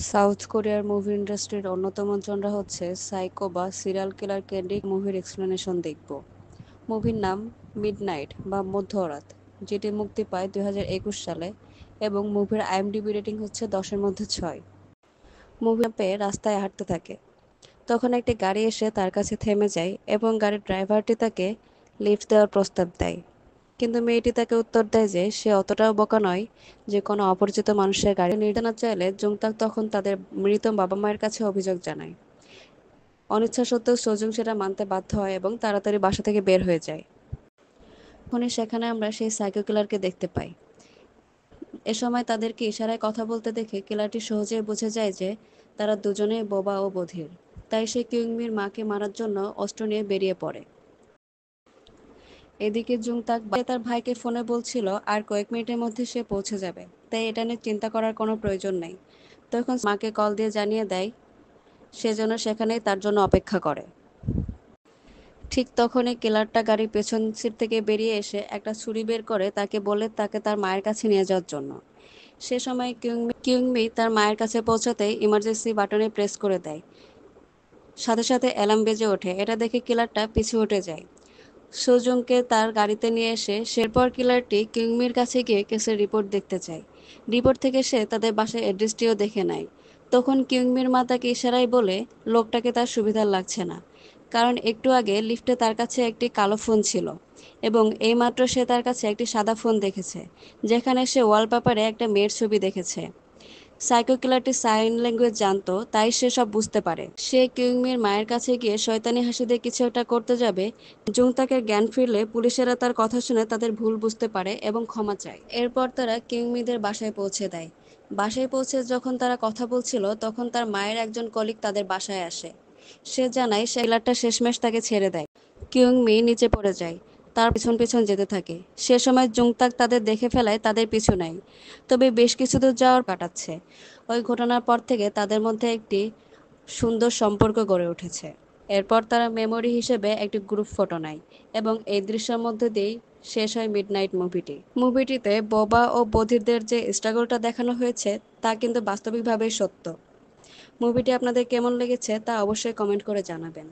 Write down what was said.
South কোরিয়ার movie ইন্ডাস্ট্রির অন্যতম জনরা হচ্ছে সাইকো বা সিরিয়াল কিলার কেন্দ্রিক মুভির এক্সপ্লেনেশন দেখব। মুভির নাম মিডনাইট বা মধ্যরাত, যেটি মুক্তি পায় 2021 সালে এবং মুভির আইএমডিবি রেটিং হচ্ছে 10-এর মধ্যে 6। মুভি পেয়ে রাস্তায় হাঁটতে থাকে, তখন একটি গাড়ি এসে তার কাছে থেমে যায় এবং গাড়ির ড্রাইভারটি তাকে লিফট দেওয়ার প্রস্তাব দেয়। কিন্তু মেয়েটি তাকে উত্তর দেয় যে সে অতটাও বোকা নয় যে কোনো অপরিচিত মানুষের গাড়ি নির্দেশনা চাইলে জুংতাক তখন তাদের মৃত বাবা মায়ের কাছে অভিযোগ জানায়। অনিচ্ছা সত্ত্বেও সোজুং সেটা মানতে বাধ্য হয় এবং তাড়াতাড়ি বাসা থেকে বের হয়ে যায়। তখনই সেখানে আমরা সেই সাইকো কিলারকে দেখতে পাই। এ সময় তাদেরকে ইশারায় কথা বলতে দেখে কিলারটি সহজেই বুঝে যায় যে তারা দুজনেই বোবা ও বধির। তাই সে কিউংমির মাকে মারার জন্য অস্ত্র নিয়ে বেরিয়ে পড়ে। এদিকে জুংতাক তার ভাইকে ফোনে বলছিল আর কয়েক মিনিটের মধ্যে সে পৌঁছে যাবে, তাই এটা নিয়ে চিন্তা করার কোনো প্রয়োজন নেই। তখন মাকে কল দিয়ে জানিয়ে দেয় সে যেন সেখানেই তার জন্য অপেক্ষা করে। ঠিক তখনই কিলারটা গাড়ির পেছন সিট থেকে বেরিয়ে এসে একটা ছুরি বের করে তাকে বলে তাকে তার মায়ের কাছে নিয়ে যাওয়ার জন্য। সে সময় কিউংমি তার মায়ের কাছে পৌঁছাতেই ইমার্জেন্সি বাটনে প্রেস করে দেয়। সাথে সাথে অ্যালার্ম বেজে ওঠে। এটা দেখে কিলারটা পিছু হটে যায়। সোজুংকে তার গাড়িতে নিয়ে এসে শেরপর কিলারটি কিংমির কাছে গিয়ে কেসের রিপোর্ট দেখতে চায়। রিপোর্ট থেকে সে তাদের বাসার অ্যাড্রেসটিও দেখে নেয়। তখন কিংমির মা তাকে ইশারায় বলে লোকটাকে তার সুবিধার লাগছে না, কারণ একটু আগে লিফটে তার কাছে একটি কালো ফোন ছিল এবং এইমাত্র সে তার কাছে একটি সাদা ফোন দেখেছে, যেখানে সে ওয়ালপেপারে একটা মেয়ের ছবি দেখেছে। সাইকো কিলারটি সাইন ল্যাঙ্গুয়েজ জানতো, তাই সে সব বুঝতে পারে। সে কিউংমির মায়ের কাছে গিয়ে শয়তানি হাসি দিয়ে কিছু একটা করতে যাবে। জুংতাকের জ্ঞান ফিরলে পুলিশেরা তার কথা শুনে তাদের ভুল বুঝতে পারে এবং ক্ষমা চায়। এরপর তারা কিংমিদের বাসায় পৌঁছে দেয়। বাসায় পৌঁছে যখন তারা কথা বলছিল তখন তার মায়ের একজন কলিগ তাদের বাসায় আসে। সে জানায় সে কিলারটা শেষমেশ তাকে ছেড়ে দেয়। কিউংমি নিচে পড়ে যায়, তার পিছন পিছন যেতে থাকে। সে সময় জুংতাক তাদের দেখে ফেলায় তাদের পিছু নেয়, তবে বেশ কিছু দূর যাওয়ার কাটাচ্ছে। ওই ঘটনার পর থেকে তাদের মধ্যে একটি সুন্দর সম্পর্ক গড়ে উঠেছে। এরপর তারা মেমোরি হিসেবে একটি গ্রুপ ফটো নেয় এবং এই দৃশ্যের মধ্যে দিয়েই শেষ হয় মিডনাইট মুভিটিতে বোবা ও বধিরদের যে স্ট্রাগলটা দেখানো হয়েছে তা কিন্তু বাস্তবিকভাবেই সত্য। মুভিটি আপনাদের কেমন লেগেছে তা অবশ্যই কমেন্ট করে জানাবেন।